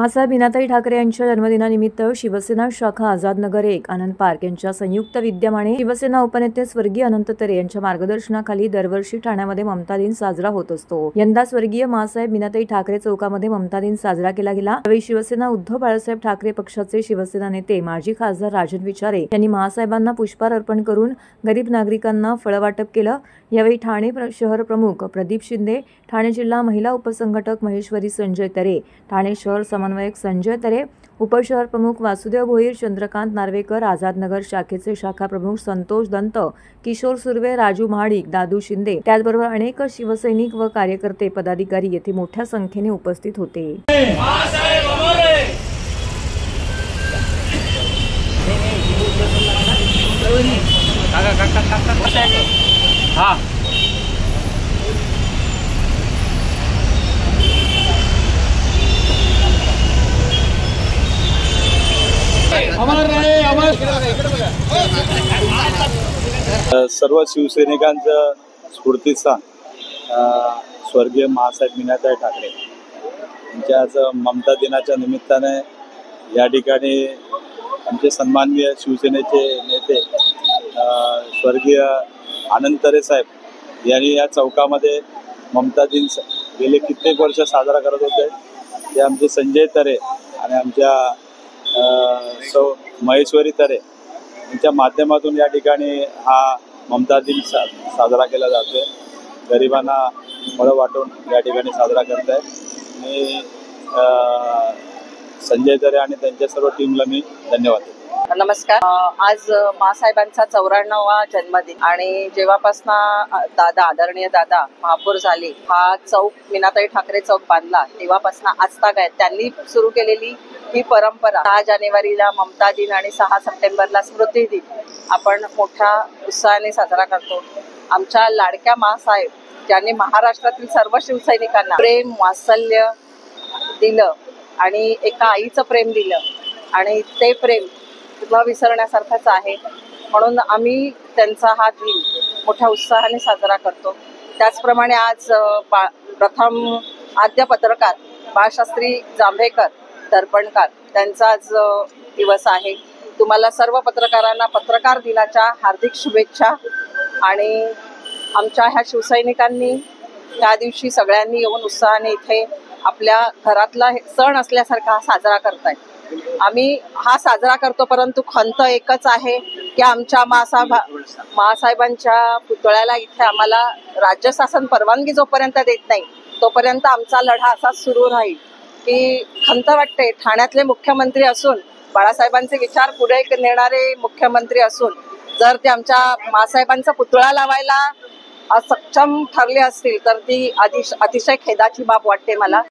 महासाहेब मीनाताई ठाकरे यांच्या जन्मदिनानिमित्त शिवसेना शाखा आझादनगर 1 आनंद पार्क यांच्या संयुक्त विद्यमाने शिवसेना उपनेते स्वर्गीय अनंत तरे यांच्या मार्गदर्शनाखाली दरवर्षी ठाण्यामध्ये ममता दिन साजरा होत असतो। यंदा स्वर्गीय महासाहेब मीनाताई ठाकरे चौकामध्ये ममता दिन साजरा केला गेला। यावेळी शिवसेना उद्धव बाळासाहेब ठाकरे पक्षाचे शिवसेना नेते माजी खासदार राजन विचारे यांनी महासाहेबांना पुष्पहार अर्पण करून गरीब नागरिकांना फळ वाटप केलं। यावेळी ठाणे शहर प्रमुख प्रदीप शिंदे, ठाणे जिल्हा महिला उपसंघटक महेश्वरी संजय तरे, ठाणे शहर समन्वयक संजय तरे, उपशहर प्रमुख वासुदेव भोईर, चंद्रकांत नार्वेकर, आझादनगर शाखेचे शाखा प्रमुख संतोष दंत, किशोर सुर्वे, राजू महाडिक, दादू शिंदे त्याचबरोबर अनेक शिवसैनिक व कार्यकर्ते पदाधिकारी येथे मोठ्या संख्येने उपस्थित होते। सर्व शिवसैनिकांचं स्फूर्तीस्थान स्वर्गीय महासाहेब मीनाताई ठाकरे यांच्या आज ममता दिनाच्या निमित्ताने या ठिकाणी आमचे सन्माननीय शिवसेनेचे नेते स्वर्गीय अनंत तरे साहेब यांनी या चौकामध्ये ममता दिन गेले कित्येक वर्ष साजरा करत होते। ते आमचे संजय तरे आणि आमच्या महेश्वरी तरे यांच्या माध्यमातून या ठिकाणी हा ममता दिन साजरा केला जातोय। गरिबांना फळं वाटून या ठिकाणी साजरा करत आहे। मी संजय तरे आणि त्यांच्या सर्व टीमला मी धन्यवाद देतो। नमस्कार। आज महासाहेबांचा 94वा जन्मदिन आणि जेव्हापासून दादा आदरणीय दादा महापौर झाले, हा चौक मीनाताई ठाकरे चौक बांधला तेव्हापासून आजतागायत त्यांनी सुरू केलेली ही परंपरा 6 जानेवारीला ममता दिन आणि 6 सप्टेंबरला स्मृती दिन आपण मोठ्या उत्साहाने साजरा करतो। आमच्या लाडक्या महासाहेब ज्यांनी महाराष्ट्रातील सर्व शिवसैनिकांना प्रेम वात्सल्य दिलं आणि एका आईचं प्रेम दिलं आणि ते प्रेम न विसरण्यासारखंच आहे। म्हणून आम्ही त्यांचा हा दिन मोठ्या उत्साहाने साजरा करतो। त्याचप्रमाणे आज प्रथम आद्य पत्रकार बाळशास्त्री जांभेकर दर्पणकार त्यांचा आज दिवस आहे। तुम्हाला सर्व पत्रकारांना पत्रकार दिनाच्या हार्दिक शुभेच्छा। आणि आमच्या ह्या शिवसैनिकांनी त्या दिवशी सगळ्यांनी येऊन उत्साहाने इथे आपल्या घरातला सण असल्यासारखा साजरा करतायत। आम्ही हा साजरा करतो, परंतु खंत एकच आहे की आमच्या महासाहेबांच्या पुतळ्याला इथे आम्हाला राज्य शासन परवानगी जोपर्यंत देत नाही तोपर्यंत आमचा लढा असाच सुरू राहील। की खंत वाटते, ठाण्यातले मुख्यमंत्री असून बाळासाहेबांचे विचार पुढे नेणारे मुख्यमंत्री असून जर ते आमच्या महासाहेबांचा पुतळा लावायला असक्षम ठरले असतील तर ती अतिशय खेदाची बाब वाटते मला।